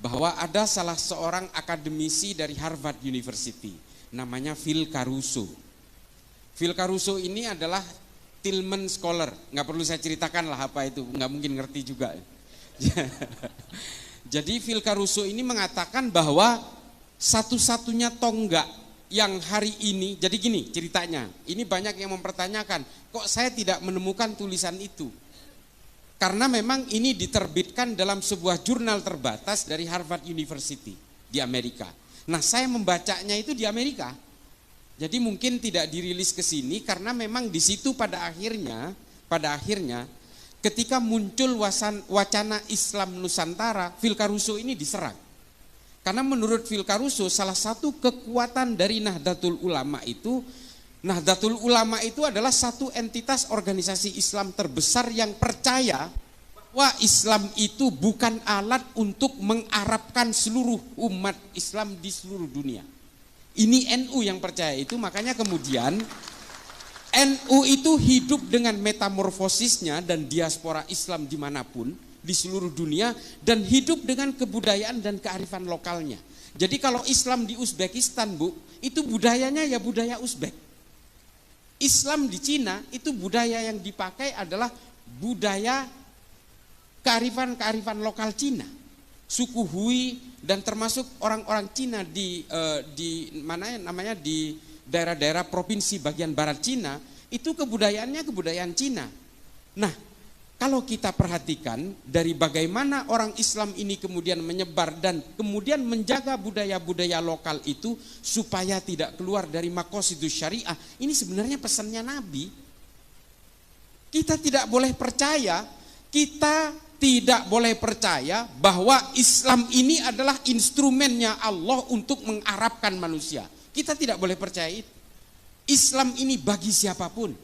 bahwa ada salah seorang akademisi dari Harvard University, namanya Phil Caruso. Phil Caruso ini adalah Tillman Scholar, nggak perlu saya ceritakan lah apa itu, nggak mungkin ngerti juga. Jadi Phil Caruso ini mengatakan bahwa satu-satunya tonggak yang hari ini, jadi gini ceritanya, ini banyak yang mempertanyakan, kok saya tidak menemukan tulisan itu? Karena memang ini diterbitkan dalam sebuah jurnal terbatas dari Harvard University di Amerika. Nah, saya membacanya itu di Amerika. Jadi mungkin tidak dirilis ke sini karena memang di situ pada akhirnya ketika muncul wacana Islam Nusantara, Phil Caruso ini diserang. Karena menurut Phil Caruso salah satu kekuatan dari Nahdlatul Ulama itu adalah satu entitas organisasi Islam terbesar yang percaya bahwa Islam itu bukan alat untuk mengarabkan seluruh umat Islam di seluruh dunia. Ini NU yang percaya itu, makanya kemudian NU itu hidup dengan metamorfosisnya dan diaspora Islam dimanapun di seluruh dunia, dan hidup dengan kebudayaan dan kearifan lokalnya. Jadi kalau Islam di Uzbekistan, Bu, itu budayanya ya budaya Uzbek. Islam di Cina itu budaya yang dipakai adalah budaya kearifan lokal Cina, suku Hui, dan termasuk orang-orang Cina di daerah-daerah provinsi bagian barat Cina itu kebudayaannya kebudayaan Cina. Nah, kalau kita perhatikan dari bagaimana orang Islam ini kemudian menyebar dan kemudian menjaga budaya-budaya lokal itu supaya tidak keluar dari maqasidus syariah, ini sebenarnya pesannya Nabi. Kita tidak boleh percaya bahwa Islam ini adalah instrumennya Allah untuk mengarabkan manusia. Kita tidak boleh percaya itu. Islam ini bagi siapapun.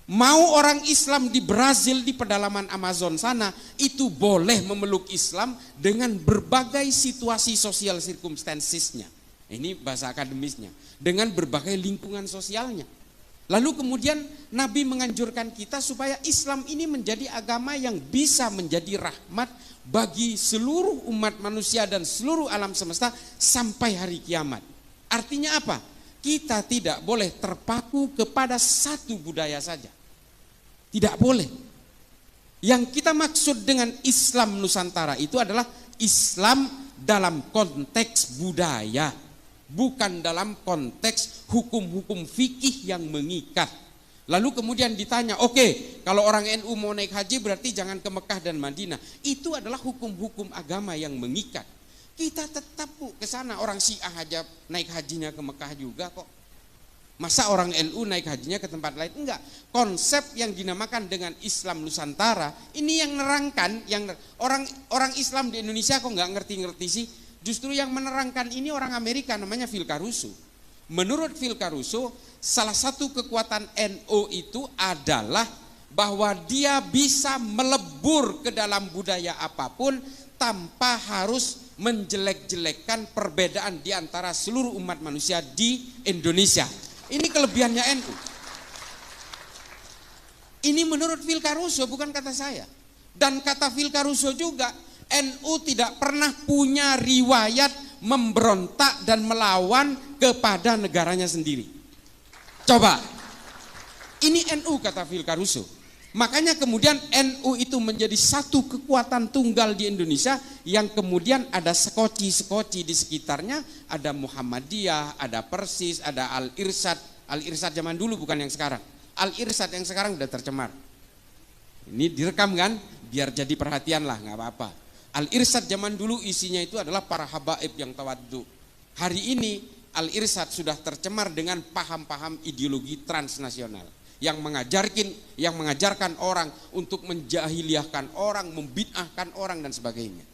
Mau orang Islam di Brazil di pedalaman Amazon sana itu boleh memeluk Islam dengan berbagai situasi sosial circumstancesnya. Ini bahasa akademisnya. Dengan berbagai lingkungan sosialnya. Lalu kemudian Nabi menganjurkan kita supaya Islam ini menjadi agama yang bisa menjadi rahmat bagi seluruh umat manusia dan seluruh alam semesta sampai hari kiamat. Artinya apa? Kita tidak boleh terpaku kepada satu budaya saja. Tidak boleh. Yang kita maksud dengan Islam Nusantara itu adalah Islam dalam konteks budaya, bukan dalam konteks hukum-hukum fikih yang mengikat. Lalu kemudian ditanya, oke, kalau orang NU mau naik haji berarti jangan ke Mekah dan Madinah. Itu adalah hukum-hukum agama yang mengikat. Kita tetap ke sana, orang Syiah aja naik hajinya ke Mekah juga kok. Masa orang NU naik hajinya ke tempat lain? Enggak. Konsep yang dinamakan dengan Islam Nusantara ini yang nerangkan, yang orang Islam di Indonesia kok nggak ngerti-ngerti sih. Justru yang menerangkan ini orang Amerika, namanya Phil Caruso. Menurut Phil Caruso, salah satu kekuatan NU itu adalah bahwa dia bisa melebur ke dalam budaya apapun tanpa harus menjelek-jelekkan perbedaan di antara seluruh umat manusia di Indonesia. Ini kelebihannya NU. Ini menurut Phil Caruso, bukan kata saya. Dan kata Phil Caruso juga, NU tidak pernah punya riwayat memberontak dan melawan kepada negaranya sendiri. Coba, ini NU kata Phil Caruso. Makanya kemudian NU itu menjadi satu kekuatan tunggal di Indonesia yang kemudian ada sekoci-sekoci di sekitarnya, ada Muhammadiyah, ada Persis, ada Al-Irsyad. Al-Irsyad zaman dulu bukan yang sekarang. Al-Irsyad yang sekarang udah tercemar. Ini direkam kan, biar jadi perhatian lah, nggak apa-apa. Al-Irsyad zaman dulu isinya itu adalah para habaib yang tawaddu. Hari ini Al-Irsyad sudah tercemar dengan paham-paham ideologi transnasional yang mengajarkan orang untuk menjahiliahkan orang, membid'ahkan orang dan sebagainya.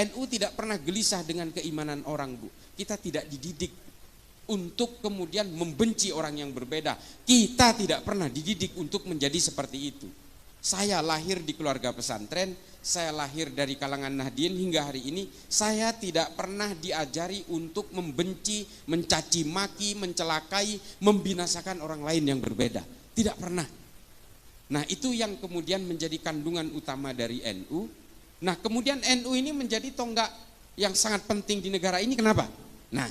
NU tidak pernah gelisah dengan keimanan orang, Bu. Kita tidak dididik untuk kemudian membenci orang yang berbeda. Kita tidak pernah dididik untuk menjadi seperti itu. Saya lahir di keluarga pesantren, saya lahir dari kalangan Nahdien hingga hari ini, saya tidak pernah diajari untuk membenci, mencaci maki, mencelakai, membinasakan orang lain yang berbeda. Tidak pernah. Nah, itu yang kemudian menjadi kandungan utama dari NU. Nah, kemudian NU ini menjadi tonggak yang sangat penting di negara ini. Kenapa? Nah,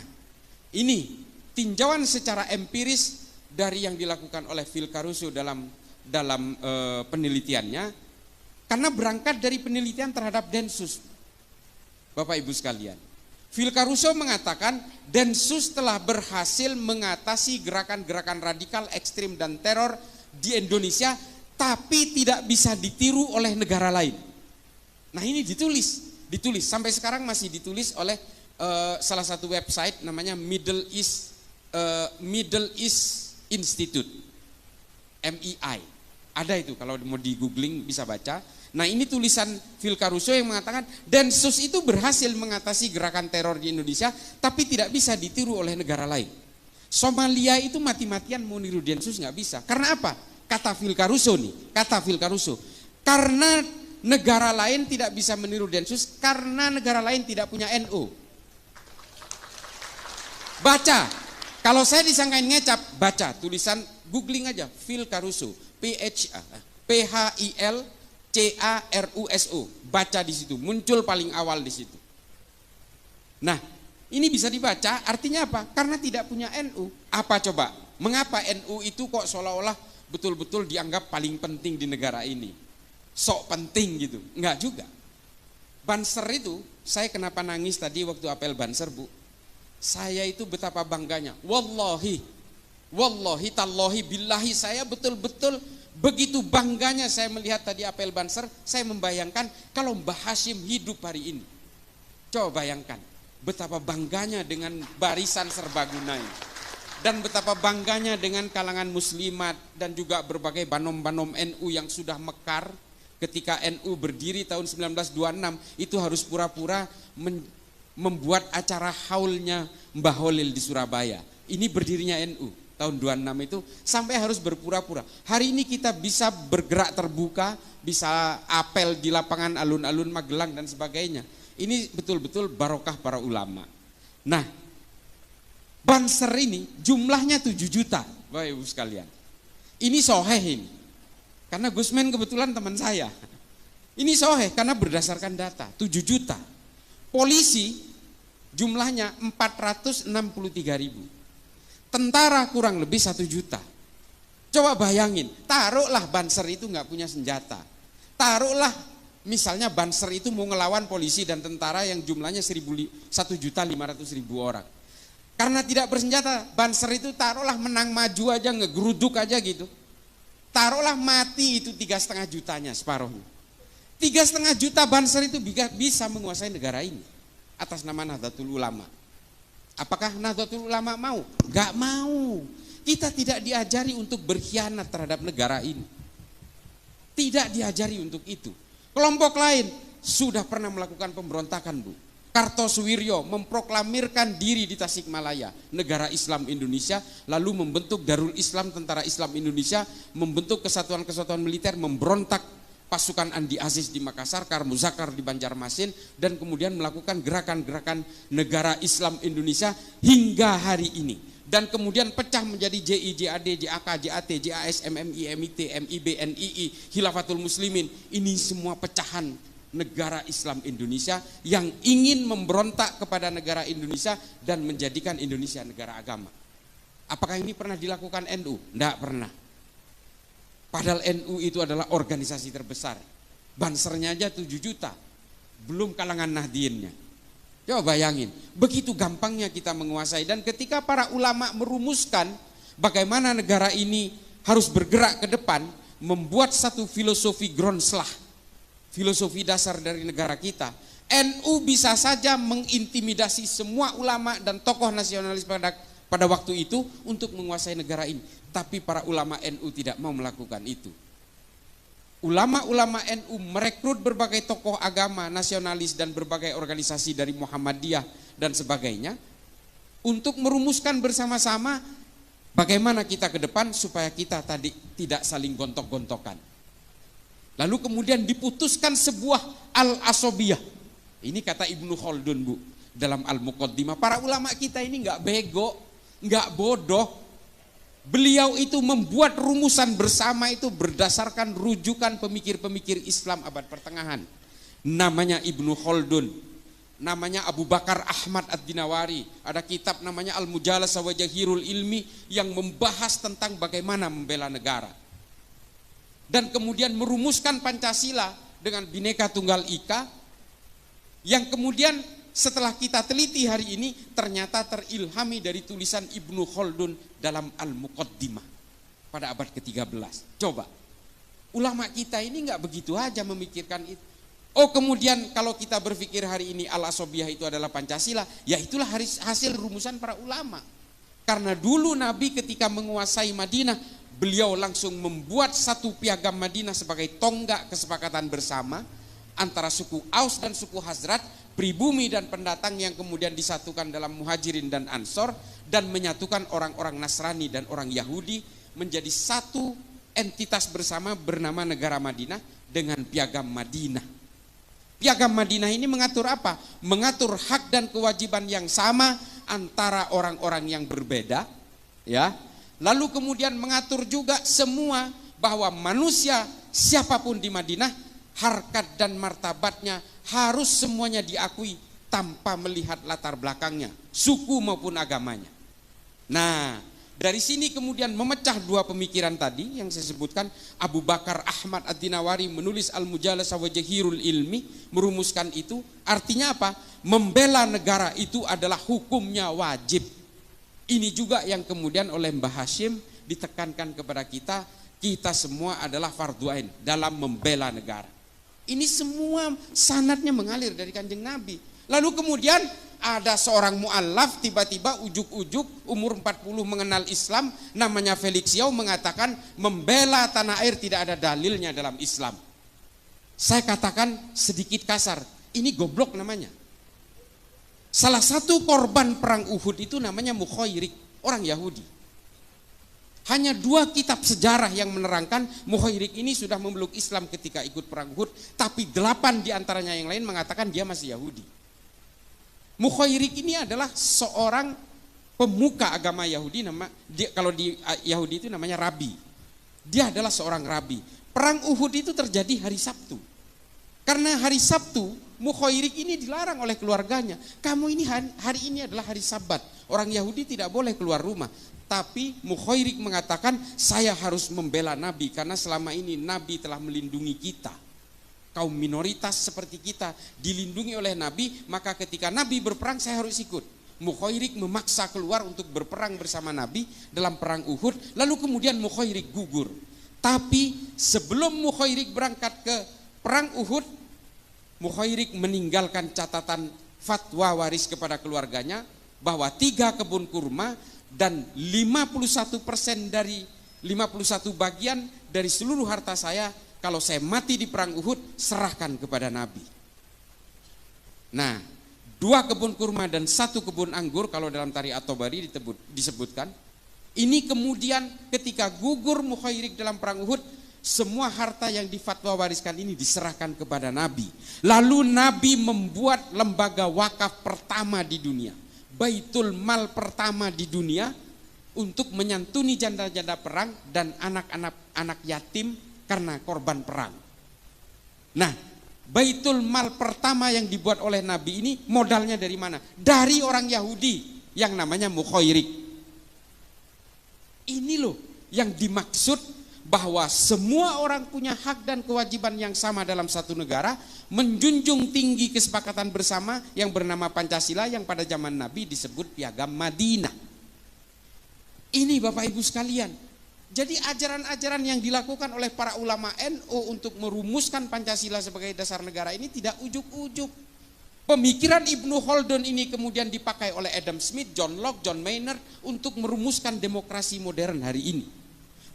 ini tinjauan secara empiris dari yang dilakukan oleh Phil Caruso dalam penelitiannya, karena berangkat dari penelitian terhadap Densus. Bapak Ibu sekalian, Phil Caruso mengatakan Densus telah berhasil mengatasi gerakan-gerakan radikal, ekstrim dan teror di Indonesia, tapi tidak bisa ditiru oleh negara lain. Nah, ini ditulis sampai sekarang masih ditulis oleh salah satu website namanya Middle East Institute, MEI. Ada itu, kalau mau di googling bisa baca. Nah, ini tulisan Phil Caruso yang mengatakan Densus itu berhasil mengatasi gerakan teror di Indonesia, tapi tidak bisa ditiru oleh negara lain. Somalia itu mati-matian mau niru Densus, nggak bisa. Karena apa? Kata Phil Caruso, karena negara lain tidak bisa meniru Densus karena negara lain tidak punya NU. Baca, kalau saya disangkain ngecap, baca tulisan, googling aja Phil Caruso, PHILCARUSO, baca di situ, muncul paling awal di situ. Nah, ini bisa dibaca, artinya apa? Karena tidak punya NU. Apa coba? Mengapa NU itu kok seolah-olah betul-betul dianggap paling penting di negara ini? Sok penting gitu? Enggak juga. Banser itu, saya kenapa nangis tadi waktu apel Banser, Bu? Saya itu betapa bangganya. Wallahi tallahi billahi, saya betul-betul begitu bangganya saya melihat tadi apel Banser. Saya membayangkan kalau Mbah Hashim hidup hari ini. Coba bayangkan betapa bangganya dengan barisan serbaguna ini, dan betapa bangganya dengan kalangan muslimat dan juga berbagai banom-banom NU yang sudah mekar. Ketika NU berdiri tahun 1926 itu harus pura-pura membuat acara haulnya Mbah Holil di Surabaya. Ini berdirinya NU tahun 26 itu, sampai harus berpura-pura. Hari ini kita bisa bergerak terbuka, bisa apel di lapangan alun-alun Magelang dan sebagainya. Ini betul-betul barokah para ulama. Nah, Banser ini jumlahnya 7 juta, Bapak Ibu sekalian. Ini soheh ini. Karena Gusmen kebetulan teman saya. Ini soheh karena berdasarkan data, 7 juta. Polisi jumlahnya 463.000. Tentara kurang lebih 1 juta. Coba bayangin, taruhlah Banser itu nggak punya senjata. Taruhlah misalnya Banser itu mau ngelawan polisi dan tentara yang jumlahnya 1.500.000 orang. Karena tidak bersenjata, Banser itu taruhlah menang maju aja, ngegeruduk aja gitu. Taruhlah mati itu 3,5 jutanya, separuhnya. 3,5 juta Banser itu bisa menguasai negara ini atas nama Nahdlatul Ulama. Apakah Nahdlatul Ulama mau? Gak mau. Kita tidak diajari untuk berkhianat terhadap negara ini. Tidak diajari untuk itu. Kelompok lain sudah pernah melakukan pemberontakan, Bu. Kartosuwiryo memproklamirkan diri di Tasikmalaya, negara Islam Indonesia, lalu membentuk Darul Islam, Tentara Islam Indonesia, membentuk kesatuan-kesatuan militer, memberontak pasukan Andi Aziz di Makassar, Karmuzakar di Banjarmasin, dan kemudian melakukan gerakan-gerakan negara Islam Indonesia hingga hari ini. Dan kemudian pecah menjadi JI, JAD, JAK, JAT, JAS, MMI, MIT, MIB, NII, Khilafatul Muslimin. Ini semua pecahan negara Islam Indonesia yang ingin memberontak kepada negara Indonesia dan menjadikan Indonesia negara agama. Apakah ini pernah dilakukan NU? Tidak pernah. Padahal NU itu adalah organisasi terbesar. Bansernya aja 7 juta. Belum kalangan Nahdliinnya. Coba bayangin, begitu gampangnya kita menguasai. Dan ketika para ulama merumuskan bagaimana negara ini harus bergerak ke depan, membuat satu filosofi Gronslah, filosofi dasar dari negara kita, NU bisa saja mengintimidasi semua ulama dan tokoh nasionalis pada waktu itu untuk menguasai negara ini. Tapi para ulama NU tidak mau melakukan itu. Ulama-ulama NU merekrut berbagai tokoh agama nasionalis dan berbagai organisasi dari Muhammadiyah dan sebagainya untuk merumuskan bersama-sama bagaimana kita ke depan supaya kita tadi tidak saling gontok-gontokan. Lalu kemudian diputuskan sebuah al-asobiyah. Ini kata Ibnu Khaldun, Bu, dalam Al-Muqaddimah. Para ulama kita ini nggak bego, nggak bodoh. Beliau itu membuat rumusan bersama itu berdasarkan rujukan pemikir-pemikir Islam abad pertengahan. Namanya Ibnu Khaldun. namanya Abu Bakar Ahmad Ad-Dinawari. Ada kitab namanya Al-Mujalasah wa Jahirul Ilmi yang membahas tentang bagaimana membela negara. Dan kemudian merumuskan Pancasila dengan Bhinneka Tunggal Ika, yang kemudian setelah kita teliti hari ini ternyata terilhami dari tulisan Ibnu Khaldun dalam Al-Muqaddimah pada abad ke-13. Coba, ulama kita ini nggak begitu aja memikirkan itu. Oh, kemudian kalau kita berpikir hari ini Al-Asobiyah itu adalah Pancasila, ya itulah hasil rumusan para ulama. Karena dulu Nabi ketika menguasai Madinah, beliau langsung membuat satu piagam Madinah sebagai tonggak kesepakatan bersama antara suku Aus dan suku Hazrat, pribumi dan pendatang yang kemudian disatukan dalam Muhajirin dan Ansor, dan menyatukan orang-orang Nasrani dan orang Yahudi menjadi satu entitas bersama bernama negara Madinah dengan piagam Madinah. Piagam Madinah ini mengatur apa? Mengatur hak dan kewajiban yang sama antara orang-orang yang berbeda, ya. Lalu kemudian mengatur juga semua bahwa manusia siapapun di Madinah, harkat dan martabatnya harus semuanya diakui tanpa melihat latar belakangnya, suku maupun agamanya. Nah, dari sini kemudian memecah dua pemikiran tadi yang saya sebutkan. Abu Bakar Ahmad Ad-Dinawari menulis Al-Mujalasah wa Jahirul Ilmi, merumuskan itu. Artinya apa? Membela negara itu adalah hukumnya wajib. Ini juga yang kemudian oleh Mbah Hashim ditekankan kepada kita, kita semua adalah fardhu ain dalam membela negara. Ini semua sanadnya mengalir dari Kanjeng Nabi. Lalu kemudian ada seorang mu'allaf tiba-tiba ujuk-ujuk umur 40 mengenal Islam, namanya Felix Yao, mengatakan membela tanah air tidak ada dalilnya dalam Islam. Saya katakan sedikit kasar, ini goblok namanya. Salah satu korban perang Uhud itu namanya Mukhairik, orang Yahudi. Hanya 2 kitab sejarah yang menerangkan Mukhairik ini sudah memeluk Islam ketika ikut perang Uhud, tapi 8 diantaranya yang lain mengatakan dia masih Yahudi. Mukhairik ini adalah seorang pemuka agama Yahudi, kalau di Yahudi itu namanya rabi. Dia adalah seorang rabi. Perang Uhud itu terjadi hari Sabtu. Karena hari Sabtu, Mukhairik ini dilarang oleh keluarganya. Kamu ini hari ini adalah hari Sabat. Orang Yahudi tidak boleh keluar rumah. Tapi Mukhairik mengatakan, saya harus membela Nabi karena selama ini Nabi telah melindungi kita. Kaum minoritas seperti kita dilindungi oleh Nabi, maka ketika Nabi berperang saya harus ikut. Mukhairik memaksa keluar untuk berperang bersama Nabi dalam perang Uhud, lalu kemudian Mukhairik gugur. Tapi sebelum Mukhairik berangkat ke perang Uhud, Mukhairik meninggalkan catatan fatwa waris kepada keluarganya bahwa 3 kebun kurma dan 51% dari 51 bagian dari seluruh harta saya, kalau saya mati di perang Uhud, serahkan kepada Nabi. Nah, 2 kebun kurma dan 1 kebun anggur, kalau dalam Tarikh At-Tabari disebutkan. Ini kemudian ketika gugur Mukhairik dalam perang Uhud, semua harta yang difatwa wariskan ini diserahkan kepada Nabi. Lalu Nabi membuat lembaga wakaf pertama di dunia, Baitul Mal pertama di dunia, untuk menyantuni janda-janda perang dan anak-anak yatim karena korban perang. Nah, Baitul Mal pertama yang dibuat oleh Nabi ini modalnya dari mana? Dari orang Yahudi yang namanya Mukhairik. Ini loh yang dimaksud bahwa semua orang punya hak dan kewajiban yang sama dalam satu negara, menjunjung tinggi kesepakatan bersama yang bernama Pancasila yang pada zaman Nabi disebut Piagam Madinah. Ini Bapak Ibu sekalian. Jadi ajaran-ajaran yang dilakukan oleh para ulama NU untuk merumuskan Pancasila sebagai dasar negara ini tidak ujuk-ujuk. Pemikiran Ibnu Khaldun ini kemudian dipakai oleh Adam Smith, John Locke, John Maynard untuk merumuskan demokrasi modern hari ini.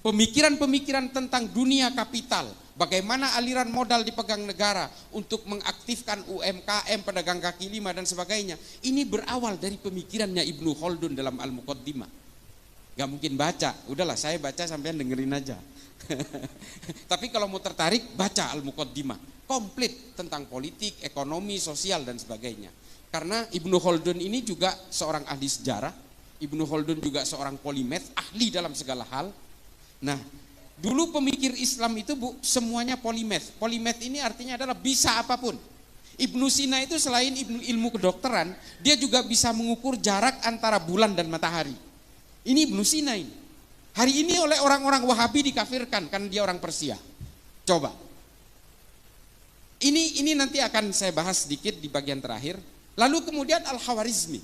Pemikiran-pemikiran tentang dunia kapital, bagaimana aliran modal dipegang negara untuk mengaktifkan UMKM, pedagang kaki lima dan sebagainya. Ini berawal dari pemikirannya Ibnu Khaldun dalam Al-Muqaddimah. Gak mungkin baca, udahlah saya baca sampean dengerin aja. Tapi kalau mau tertarik, baca Al-Muqaddimah, komplit tentang politik, ekonomi, sosial dan sebagainya. Karena Ibnu Khaldun ini juga seorang ahli sejarah, Ibnu Khaldun juga seorang polimath, ahli dalam segala hal. Nah, dulu pemikir Islam itu semuanya polimath. Polimath ini artinya adalah bisa apapun. Ibnu Sina itu selain ilmu kedokteran, dia juga bisa mengukur jarak antara bulan dan matahari. Ini Ibnu Sina ini. Hari ini oleh orang-orang Wahabi dikafirkan karena dia orang Persia. Coba. Ini nanti akan saya bahas sedikit di bagian terakhir. Lalu kemudian Al-Khawarizmi,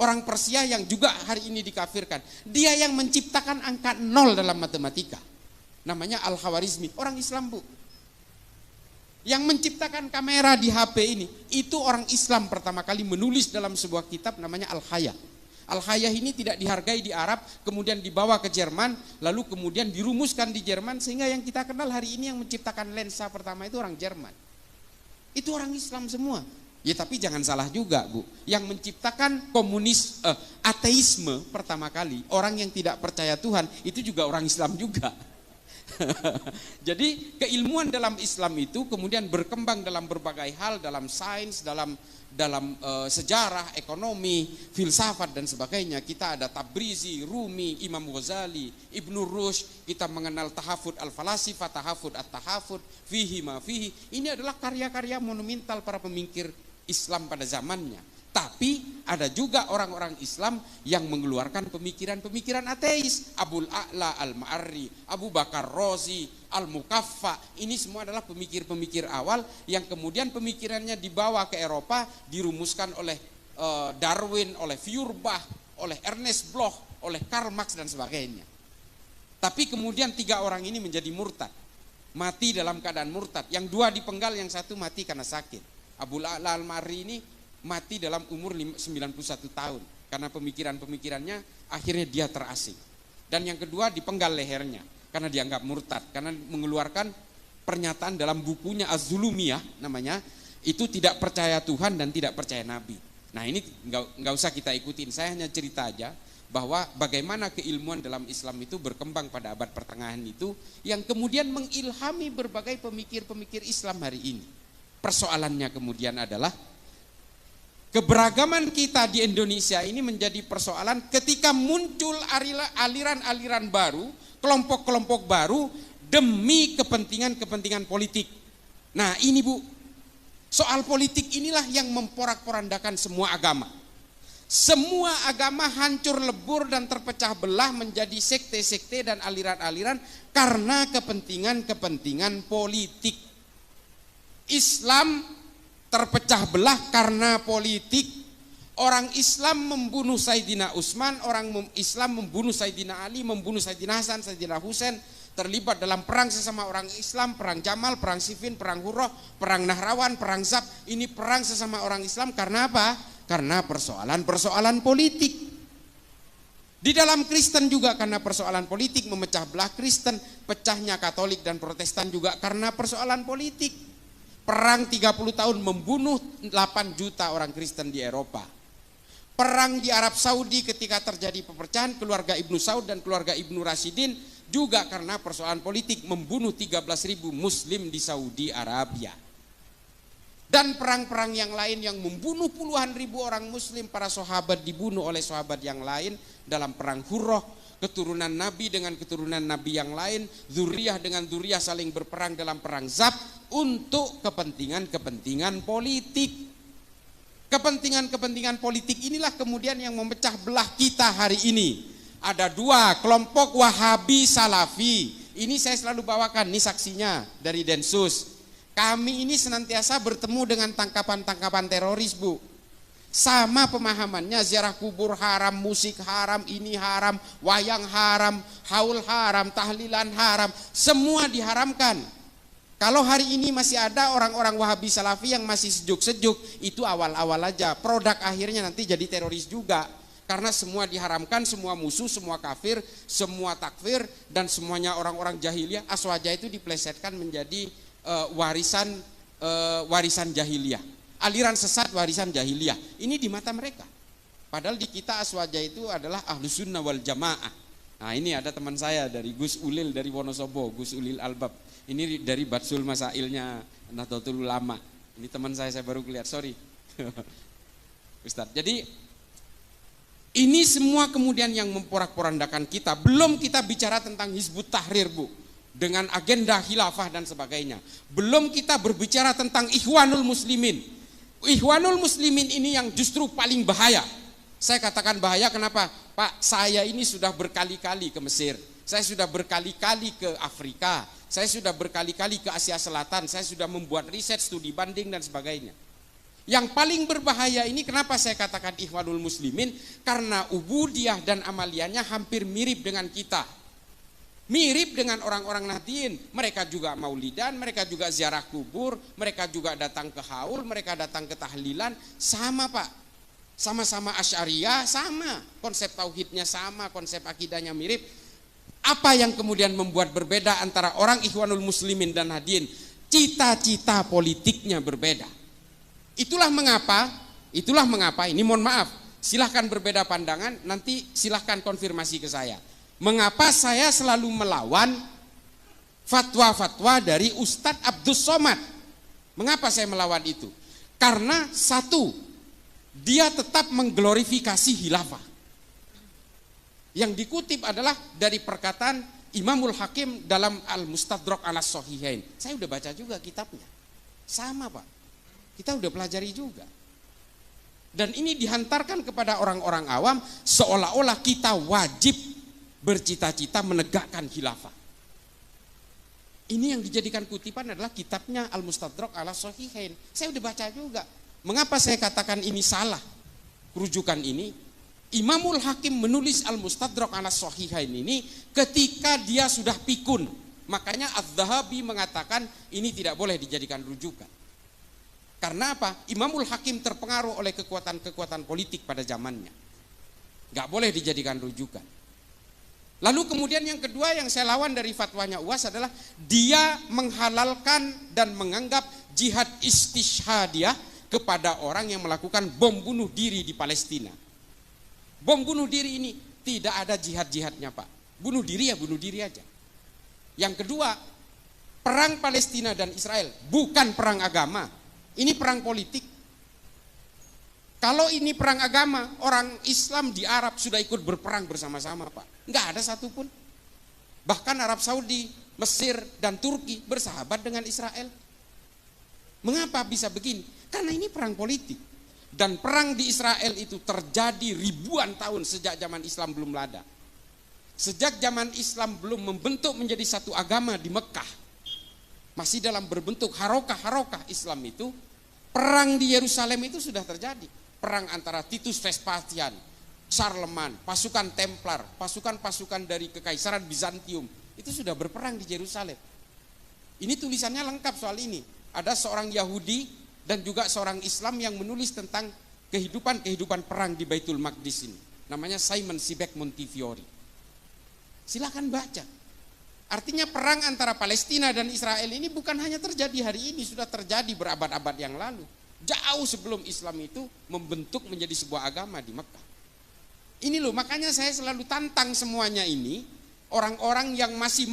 orang Persia yang juga hari ini dikafirkan. Dia yang menciptakan angka 0 dalam matematika. Namanya Al-Khawarizmi, orang Islam, Bu. Yang menciptakan kamera di HP ini, itu orang Islam pertama kali menulis dalam sebuah kitab namanya Al-Hayah. Al-Hayah ini tidak dihargai di Arab, kemudian dibawa ke Jerman, lalu kemudian dirumuskan di Jerman, sehingga yang kita kenal hari ini yang menciptakan lensa pertama itu orang Jerman. Itu orang Islam semua. Ya tapi jangan salah juga, Bu. Yang menciptakan ateisme pertama kali, orang yang tidak percaya Tuhan, itu juga orang Islam juga. Jadi keilmuan dalam Islam itu kemudian berkembang dalam berbagai hal, dalam sains, dalam sejarah, ekonomi, filsafat dan sebagainya. Kita ada Tabrizi, Rumi, Imam Ghazali, Ibnu Rushd, kita mengenal tahafud al-falasifah, tahafud at-tahafud, fihi ma fihi. Ini adalah karya-karya monumental para pemikir Islam pada zamannya. Tapi ada juga orang-orang Islam yang mengeluarkan pemikiran-pemikiran ateis. Abul A'la al-Ma'arri, Abu Bakar Razi, Al-Mukaffa. Ini semua adalah pemikir-pemikir awal yang kemudian pemikirannya dibawa ke Eropa, dirumuskan oleh Darwin, oleh Feuerbach, oleh Ernest Bloch, oleh Karl Marx dan sebagainya. Tapi kemudian 3 orang ini menjadi murtad. Mati dalam keadaan murtad. Yang 2 dipenggal, yang 1 mati karena sakit. Abul A'la al-Ma'arri ini mati dalam umur 91 tahun karena pemikiran-pemikirannya akhirnya dia terasing. Dan yang kedua dipenggal lehernya karena dianggap murtad, karena mengeluarkan pernyataan dalam bukunya Az-Zulumiyah namanya, itu tidak percaya Tuhan dan tidak percaya Nabi. Nah ini nggak usah kita ikutin, saya hanya cerita aja bahwa bagaimana keilmuan dalam Islam itu berkembang pada abad pertengahan itu, yang kemudian mengilhami berbagai pemikir-pemikir Islam hari ini. Persoalannya kemudian adalah keberagaman kita di Indonesia ini menjadi persoalan ketika muncul aliran-aliran baru, kelompok-kelompok baru demi kepentingan-kepentingan politik. Nah ini, Bu, soal politik inilah yang memporak-porandakan semua agama. Semua agama hancur lebur dan terpecah belah menjadi sekte-sekte dan aliran-aliran karena kepentingan-kepentingan politik. Islam terpecah belah karena politik. Orang Islam membunuh Sayyidina Utsman, orang Islam membunuh Sayyidina Ali, membunuh Sayyidina Hasan, Sayyidina Husain, terlibat dalam perang sesama orang Islam, perang Jamal, perang Siffin, perang Hurrah, perang Nahrawan, perang Zab. Ini perang sesama orang Islam karena apa? Karena persoalan-persoalan politik. Di dalam Kristen juga karena persoalan politik memecah belah Kristen, pecahnya Katolik dan Protestan juga karena persoalan politik. Perang 30 tahun membunuh 8 juta orang Kristen di Eropa. Perang di Arab Saudi ketika terjadi pepecahan keluarga Ibnu Saud dan keluarga Ibnu Rashidin juga karena persoalan politik, membunuh 13.000 muslim di Saudi Arabia. Dan perang-perang yang lain yang membunuh puluhan ribu orang muslim, para sahabat dibunuh oleh sahabat yang lain dalam perang Hurrah, keturunan Nabi dengan keturunan Nabi yang lain, zuriyah dengan zuriyah saling berperang dalam perang Zab untuk kepentingan-kepentingan politik. Kepentingan-kepentingan politik inilah kemudian yang memecah belah kita hari ini. Ada 2 kelompok Wahabi Salafi. Ini saya selalu bawakan, ini saksinya dari Densus. Kami ini senantiasa bertemu dengan tangkapan-tangkapan teroris, Bu. Sama pemahamannya, ziarah kubur haram, musik haram, ini haram, wayang haram, haul haram, tahlilan haram, semua diharamkan. Kalau hari ini masih ada orang-orang Wahabi Salafi yang masih sejuk-sejuk, itu awal-awal aja. Produk akhirnya nanti jadi teroris juga. Karena semua diharamkan, semua musuh, semua kafir, semua takfir, dan semuanya orang-orang jahiliyah. Aswaja itu diplesetkan menjadi warisan jahiliyah. Aliran sesat warisan jahiliyah. Ini di mata mereka. Padahal di kita Aswaja itu adalah Ahlus Sunnah wal Jamaah. Nah ini ada teman saya dari Gus Ulil dari Wonosobo, Gus Ulil Albab. Ini dari Batsul Masailnya Nahdlatul Ulama. Ini teman saya baru lihat, sorry. Ustadz. Jadi ini semua kemudian yang memporak-porandakan kita. Belum kita bicara tentang Hizbut Tahrir, Bu, dengan agenda khilafah dan sebagainya. Belum kita berbicara tentang Ikhwanul Muslimin. Ikhwanul Muslimin ini yang justru paling bahaya. Saya katakan bahaya kenapa? Pak, saya ini sudah berkali-kali ke Mesir, saya sudah berkali-kali ke Afrika, saya sudah berkali-kali ke Asia Selatan, saya sudah membuat riset, studi banding dan sebagainya. Yang paling berbahaya ini kenapa saya katakan Ikhwanul Muslimin? Karena ubudiyah dan amaliyahnya hampir mirip dengan kita. Mirip dengan orang-orang Nahdien, mereka juga maulidan, mereka juga ziarah kubur, mereka juga datang ke haul, mereka datang ke tahlilan, sama Pak. Sama-sama Asy'ariyah, sama. Konsep tauhidnya sama, konsep akidahnya mirip. Apa yang kemudian membuat berbeda antara orang Ikhwanul Muslimin dan Nahdien? Cita-cita politiknya berbeda. Itulah mengapa, ini mohon maaf, silahkan berbeda pandangan, nanti silahkan konfirmasi ke saya. Mengapa saya selalu melawan fatwa-fatwa dari Ustadz Abdus Somad? Mengapa saya melawan itu? Karena satu, dia tetap mengglorifikasi khilafah. Yang dikutip adalah dari perkataan Imamul Hakim dalam Al-Mustadrak ala Sahihain. Saya udah baca juga kitabnya. Sama Pak, kita udah pelajari juga. Dan ini dihantarkan kepada orang-orang awam seolah-olah kita wajib bercita-cita menegakkan khilafah. Ini yang dijadikan kutipan adalah kitabnya Al-Mustadrak ala Sahihain. Saya udah baca juga. Mengapa saya katakan ini salah? Rujukan ini, Imamul Hakim menulis Al-Mustadrak ala Sahihain ini ketika dia sudah pikun. Makanya Az-Zahabi mengatakan ini tidak boleh dijadikan rujukan. Karena apa? Imamul Hakim terpengaruh oleh kekuatan-kekuatan politik pada zamannya. Gak boleh dijadikan rujukan. Lalu kemudian yang kedua yang saya lawan dari fatwanya UAS adalah dia menghalalkan dan menganggap jihad istishhadiyah kepada orang yang melakukan bom bunuh diri di Palestina. Bom bunuh diri ini tidak ada jihad-jihadnya Pak. Bunuh diri ya bunuh diri aja. Yang kedua, perang Palestina dan Israel bukan perang agama. Ini perang politik. Kalau ini perang agama, orang Islam di Arab sudah ikut berperang bersama-sama Pak. Enggak ada satupun. Bahkan Arab Saudi, Mesir, dan Turki bersahabat dengan Israel. Mengapa bisa begini? Karena ini perang politik. Dan perang di Israel itu terjadi ribuan tahun sejak zaman Islam belum ada. Sejak zaman Islam belum membentuk menjadi satu agama di Mekah. Masih dalam berbentuk harokah-harokah Islam itu, perang di Yerusalem itu sudah terjadi. Perang antara Titus Vespasian, Charlemagne, pasukan Templar, pasukan-pasukan dari Kekaisaran Bizantium, itu sudah berperang di Yerusalem. Ini tulisannya lengkap soal ini. Ada seorang Yahudi dan juga seorang Islam yang menulis tentang kehidupan perang di Baitul Maqdis ini. Namanya Simon Sibek Montefiore. Silakan baca. Artinya perang antara Palestina dan Israel ini bukan hanya terjadi hari ini, sudah terjadi berabad-abad yang lalu. Jauh sebelum Islam itu membentuk menjadi sebuah agama di Mekah. Ini loh, makanya saya selalu tantang semuanya ini. Orang-orang yang masih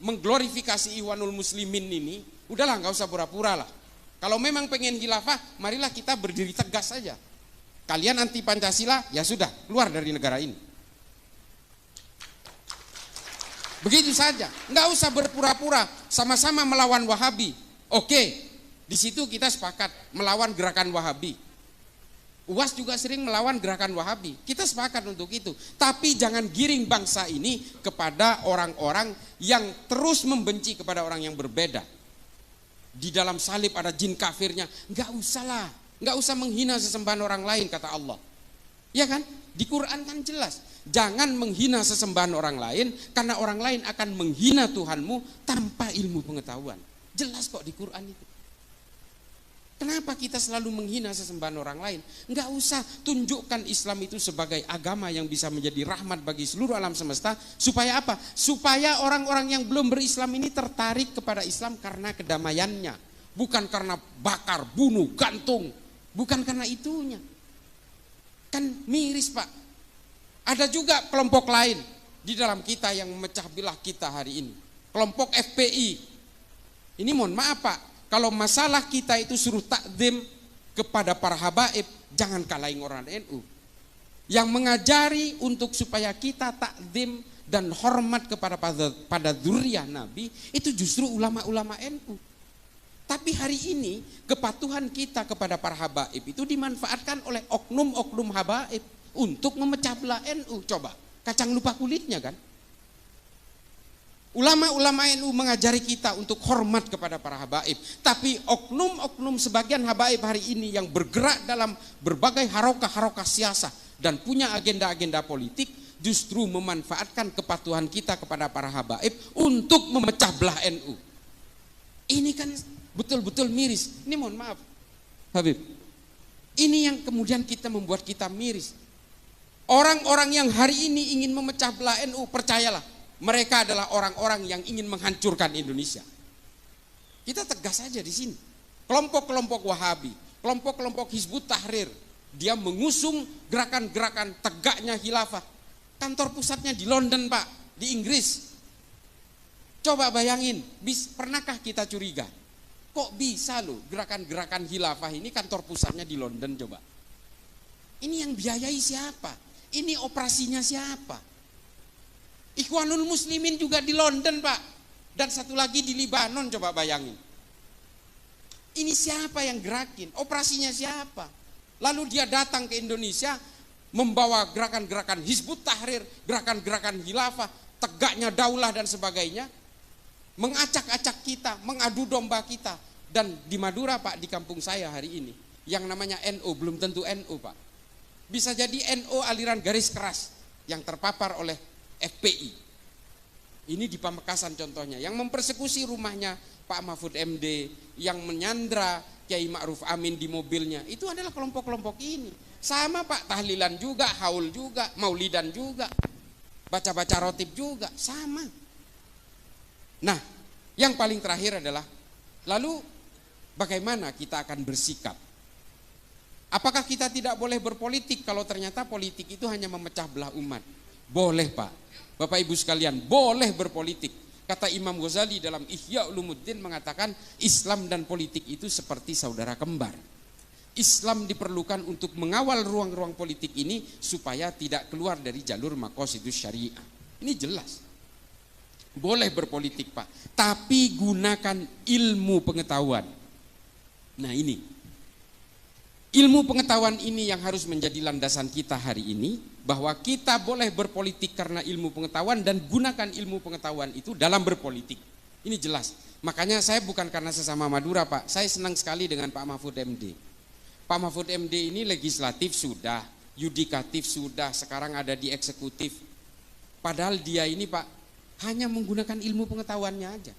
mengglorifikasi Ikhwanul Muslimin ini, udahlah nggak usah pura-pura lah. Kalau memang pengen khilafah, marilah kita berdiri tegas saja. Kalian anti Pancasila, ya sudah, keluar dari negara ini. Begitu saja, nggak usah berpura-pura, sama-sama melawan Wahabi. Oke. Di situ kita sepakat melawan gerakan Wahabi. UAS juga sering melawan gerakan Wahabi. Kita sepakat untuk itu. Tapi jangan giring bangsa ini kepada orang-orang yang terus membenci kepada orang yang berbeda. Di dalam salib ada jin kafirnya. Enggak usah lah. Enggak usah menghina sesembahan orang lain kata Allah. Ya kan? Di Quran kan jelas. Jangan menghina sesembahan orang lain karena orang lain akan menghina Tuhanmu tanpa ilmu pengetahuan. Jelas kok di Quran itu. Kenapa kita selalu menghina sesembahan orang lain? Enggak usah, tunjukkan Islam itu sebagai agama yang bisa menjadi rahmat bagi seluruh alam semesta. Supaya apa? Supaya orang-orang yang belum berislam ini tertarik kepada Islam karena kedamaiannya. Bukan karena bakar, bunuh, gantung. Bukan karena itunya. Kan miris Pak. Ada juga kelompok lain di dalam kita yang memecah belah kita hari ini. Kelompok FPI. Ini mohon maaf Pak. Kalau masalah kita itu suruh takdim kepada para habaib, jangan kalahin orang NU. Yang mengajari untuk supaya kita takdim dan hormat kepada pada dzurriyyah Nabi, itu justru ulama-ulama NU. Tapi hari ini kepatuhan kita kepada para habaib itu dimanfaatkan oleh oknum-oknum habaib untuk memecah belah NU. Coba, kacang lupa kulitnya kan. Ulama-ulama NU mengajari kita untuk hormat kepada para habaib. Tapi oknum-oknum sebagian habaib hari ini yang bergerak dalam berbagai harokah-harokah siasah dan punya agenda-agenda politik justru memanfaatkan kepatuhan kita kepada para habaib untuk memecah belah NU. Ini kan betul-betul miris. Ini mohon maaf, Habib. Ini yang kemudian membuat kita miris. Orang-orang yang hari ini ingin memecah belah NU, percayalah, mereka adalah orang-orang yang ingin menghancurkan Indonesia. Kita tegas saja di sini. Kelompok-kelompok Wahabi, kelompok-kelompok Hizbut Tahrir, dia mengusung gerakan-gerakan tegaknya khilafah. Kantor pusatnya di London, Pak, di Inggris. Coba bayangin, pernahkah kita curiga? Kok bisa loh gerakan-gerakan khilafah ini kantor pusatnya di London, coba. Ini yang biayai siapa? Ini operasinya siapa? Ikhwanul Muslimin juga di London, Pak. Dan satu lagi di Libanon, coba bayangin. Ini siapa yang gerakin? Operasinya siapa? Lalu dia datang ke Indonesia membawa gerakan-gerakan Hizbut Tahrir, gerakan-gerakan khilafah, tegaknya daulah dan sebagainya. Mengacak-acak kita, mengadu domba kita. Dan di Madura, Pak, di kampung saya hari ini, yang namanya NU, belum tentu NU, Pak. Bisa jadi NU aliran garis keras yang terpapar oleh FPI. Ini di Pamekasan contohnya, yang mempersekusi rumahnya Pak Mahfud MD, yang menyandra Kiai Ma'ruf Amin di mobilnya, itu adalah kelompok-kelompok ini. Sama, Pak, tahlilan juga, haul juga, maulidan juga, baca-baca rotib juga, sama. Nah, yang paling terakhir adalah, lalu bagaimana kita akan bersikap? Apakah kita tidak boleh berpolitik kalau ternyata politik itu hanya memecah belah umat? Boleh, Pak. Bapak Ibu sekalian, boleh berpolitik. Kata Imam Ghazali dalam Ihya Ulumuddin mengatakan Islam dan politik itu seperti saudara kembar. Islam diperlukan untuk mengawal ruang-ruang politik ini supaya tidak keluar dari jalur maqasidus syariah. Ini jelas. Boleh berpolitik, Pak, tapi gunakan ilmu pengetahuan. Nah, ini ilmu pengetahuan ini yang harus menjadi landasan kita hari ini, bahwa kita boleh berpolitik karena ilmu pengetahuan dan gunakan ilmu pengetahuan itu dalam berpolitik. Ini jelas. Makanya saya bukan karena sesama Madura, Pak, saya senang sekali dengan Pak Mahfud MD. Pak Mahfud MD ini legislatif sudah, yudikatif sudah, sekarang ada di eksekutif. Padahal dia ini, Pak, hanya menggunakan ilmu pengetahuannya aja.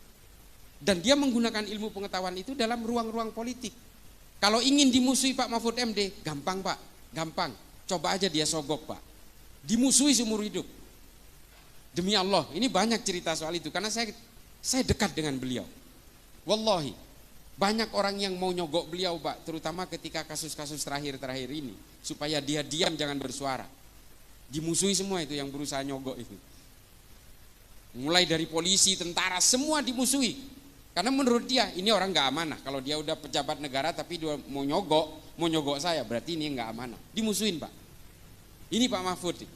Dan dia menggunakan ilmu pengetahuan itu dalam ruang-ruang politik. Kalau ingin dimusuhi Pak Mahfud MD, gampang, Pak, gampang. Coba aja dia sogok, Pak. Dimusuhi seumur hidup. Demi Allah, ini banyak cerita soal itu karena saya dekat dengan beliau. Wallahi, banyak orang yang mau nyogok beliau, Pak, terutama ketika kasus-kasus terakhir-terakhir ini, supaya dia diam jangan bersuara. Dimusuhi semua itu yang berusaha nyogok itu. Mulai dari polisi, tentara, semua dimusuhi. Karena menurut dia ini orang nggak amanah. Kalau dia udah pejabat negara tapi dia mau nyogok saya, berarti ini nggak amanah. Dimusuhin, Pak. Ini Pak Mahfud.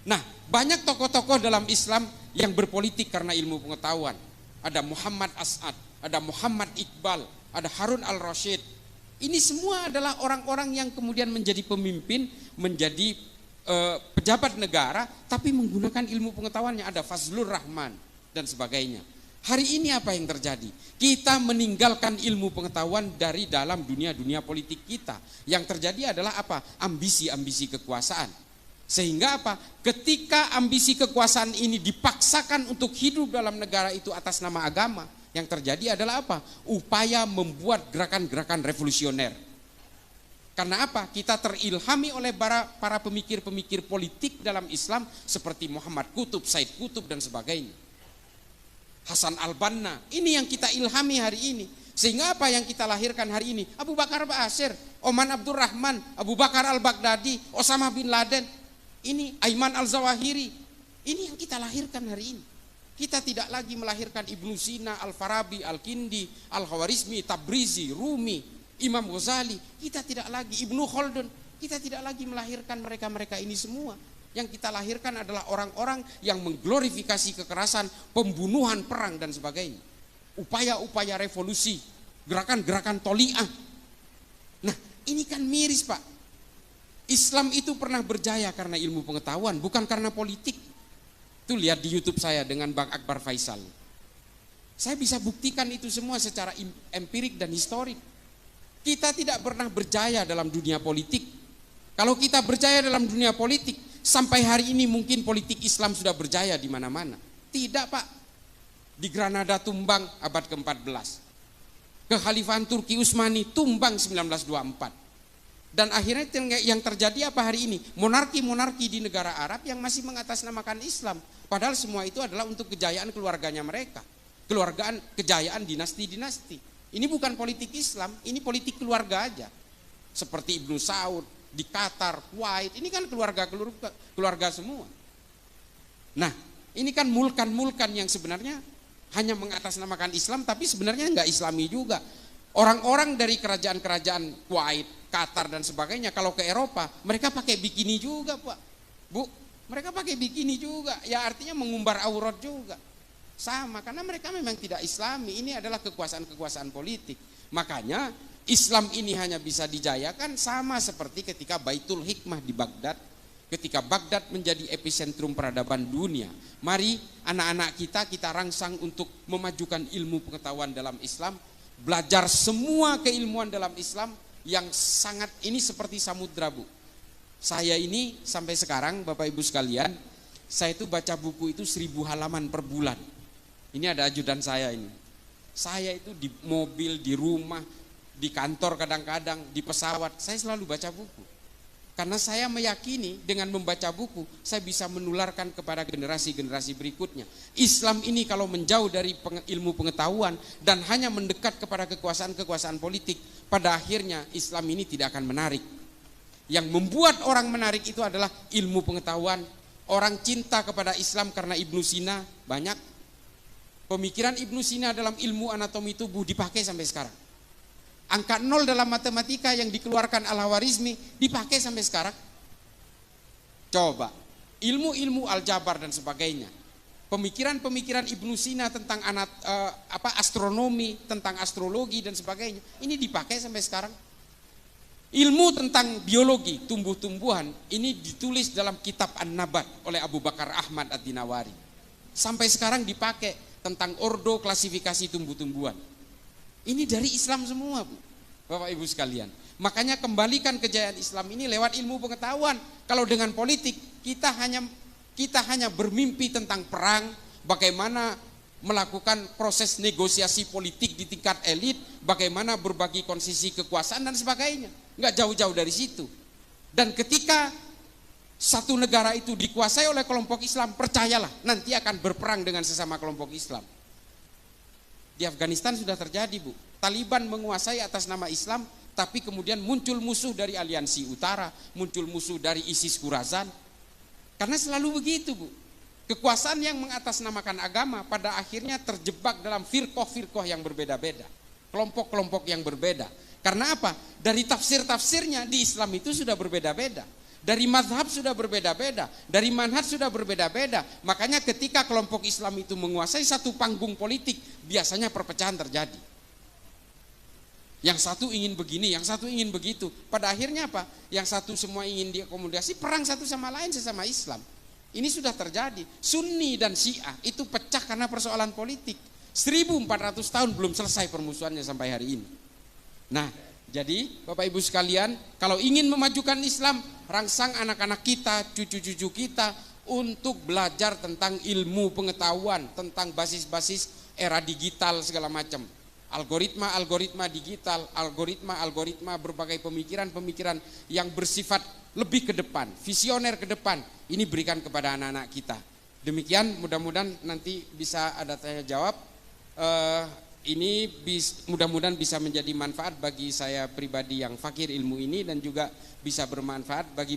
Nah, banyak tokoh-tokoh dalam Islam yang berpolitik karena ilmu pengetahuan. Ada Muhammad As'ad, ada Muhammad Iqbal, ada Harun al-Rasyid. Ini semua adalah orang-orang yang kemudian menjadi pemimpin, menjadi pejabat negara, tapi menggunakan ilmu pengetahuannya. Ada Fazlur Rahman dan sebagainya. Hari ini apa yang terjadi? Kita meninggalkan ilmu pengetahuan dari dalam dunia politik kita. Yang terjadi adalah apa? Ambisi-ambisi kekuasaan. Sehingga apa? Ketika ambisi kekuasaan ini dipaksakan untuk hidup dalam negara itu atas nama agama, yang terjadi adalah apa? Upaya membuat gerakan-gerakan revolusioner. Karena apa? Kita terilhami oleh para pemikir-pemikir politik dalam Islam seperti Muhammad Qutb, Said Qutb dan sebagainya. Hasan al-Banna, ini yang kita ilhami hari ini. Sehingga apa yang kita lahirkan hari ini? Abu Bakar Ba'asyir, Oman Abdurrahman, Abu Bakar al-Baghdadi, Osama bin Laden, ini Aiman al-Zawahiri. Ini yang kita lahirkan hari ini. Kita tidak lagi melahirkan Ibnu Sina, Al-Farabi, Al-Kindi, Al-Khawarizmi, Tabrizi, Rumi, Imam Ghazali. Kita tidak lagi Ibnu Khaldun. Kita tidak lagi melahirkan mereka-mereka ini semua. Yang kita lahirkan adalah orang-orang yang mengglorifikasi kekerasan, pembunuhan, perang dan sebagainya. Upaya-upaya revolusi gerakan-gerakan toliah. Nah, ini kan miris, Pak. Islam itu pernah berjaya karena ilmu pengetahuan, bukan karena politik. Tuh lihat di YouTube saya dengan Bang Akbar Faisal. Saya bisa buktikan itu semua secara empirik dan historik. Kita tidak pernah berjaya dalam dunia politik. Kalau kita berjaya dalam dunia politik, sampai hari ini mungkin politik Islam sudah berjaya di mana-mana. Tidak, Pak. Di Granada tumbang abad ke-14. Kekhalifahan Turki Utsmani tumbang 1924. Dan akhirnya yang terjadi apa hari ini? Monarki-monarki di negara Arab yang masih mengatasnamakan Islam. Padahal semua itu adalah untuk kejayaan keluarganya mereka. Kejayaan dinasti-dinasti. Ini bukan politik Islam, ini politik keluarga aja. Seperti Ibnu Saud di Qatar, Kuwait, ini kan keluarga semua. Nah, ini kan mulkan-mulkan yang sebenarnya hanya mengatasnamakan Islam, tapi sebenarnya nggak Islami juga. Orang-orang dari kerajaan-kerajaan Kuwait, Qatar dan sebagainya, kalau ke Eropa, mereka pakai bikini juga, Pak. Bu, mereka pakai bikini juga, ya artinya mengumbar aurat juga. Sama, karena mereka memang tidak Islami. Ini adalah kekuasaan-kekuasaan politik. Makanya Islam ini hanya bisa dijayakan sama seperti ketika Baitul Hikmah di Baghdad, ketika Baghdad menjadi epicentrum peradaban dunia. Mari anak-anak kita rangsang untuk memajukan ilmu pengetahuan dalam Islam, belajar semua keilmuan dalam Islam yang sangat ini seperti samudra, Bu. Saya ini sampai sekarang Bapak Ibu sekalian, saya itu baca buku itu 1000 halaman per bulan. Ini ada ajudan saya ini. Saya itu di mobil, di rumah, di kantor kadang-kadang, di pesawat, saya selalu baca buku. Karena saya meyakini dengan membaca buku, saya bisa menularkan kepada generasi-generasi berikutnya. Islam ini kalau menjauh dari ilmu pengetahuan dan hanya mendekat kepada kekuasaan-kekuasaan politik, pada akhirnya Islam ini tidak akan menarik. Yang membuat orang menarik itu adalah ilmu pengetahuan. Orang cinta kepada Islam karena Ibnu Sina banyak. Pemikiran Ibnu Sina dalam ilmu anatomi tubuh dipakai sampai sekarang. Angka 0 dalam matematika yang dikeluarkan Al-Khwarizmi dipakai sampai sekarang. Coba, ilmu-ilmu aljabar dan sebagainya. Pemikiran-pemikiran Ibnu Sina tentang astronomi, tentang astrologi dan sebagainya, ini dipakai sampai sekarang. Ilmu tentang biologi, tumbuh-tumbuhan, ini ditulis dalam kitab An-Nabat oleh Abu Bakar Ahmad Ad-Dinawari. Sampai sekarang dipakai tentang ordo klasifikasi tumbuh-tumbuhan. Ini dari Islam semua, Bu, Bapak Ibu sekalian. Makanya kembalikan kejayaan Islam ini lewat ilmu pengetahuan. Kalau dengan politik kita hanya bermimpi tentang perang, bagaimana melakukan proses negosiasi politik di tingkat elit, bagaimana berbagi konsesi kekuasaan dan sebagainya. Enggak jauh-jauh dari situ. Dan ketika satu negara itu dikuasai oleh kelompok Islam, percayalah nanti akan berperang dengan sesama kelompok Islam. Di Afghanistan sudah terjadi, Bu. Taliban menguasai atas nama Islam, tapi kemudian muncul musuh dari aliansi utara, muncul musuh dari ISIS Khorasan. Karena selalu begitu, Bu. Kekuasaan yang mengatasnamakan agama pada akhirnya terjebak dalam firqoh-firqoh yang berbeda-beda, kelompok-kelompok yang berbeda. Karena apa? Dari tafsir-tafsirnya di Islam itu sudah berbeda-beda. Dari mazhab sudah berbeda-beda, dari manhaj sudah berbeda-beda. Makanya ketika kelompok Islam itu menguasai satu panggung politik, biasanya perpecahan terjadi. Yang satu ingin begini, yang satu ingin begitu. Pada akhirnya apa? Yang satu semua ingin diakomodasi, perang satu sama lain sesama Islam. Ini sudah terjadi. Sunni dan Syiah itu pecah karena persoalan politik. 1400 tahun belum selesai permusuhannya sampai hari ini. Nah, jadi Bapak Ibu sekalian, kalau ingin memajukan Islam, rangsang anak-anak kita, cucu-cucu kita untuk belajar tentang ilmu pengetahuan, tentang basis-basis era digital segala macam. Algoritma digital, algoritma berbagai pemikiran-pemikiran yang bersifat lebih ke depan, visioner ke depan. Ini berikan kepada anak-anak kita. Demikian, mudah-mudahan nanti bisa ada tanya jawab. Ini mudah-mudahan bisa menjadi manfaat bagi saya pribadi yang fakir ilmu ini dan juga bisa bermanfaat bagi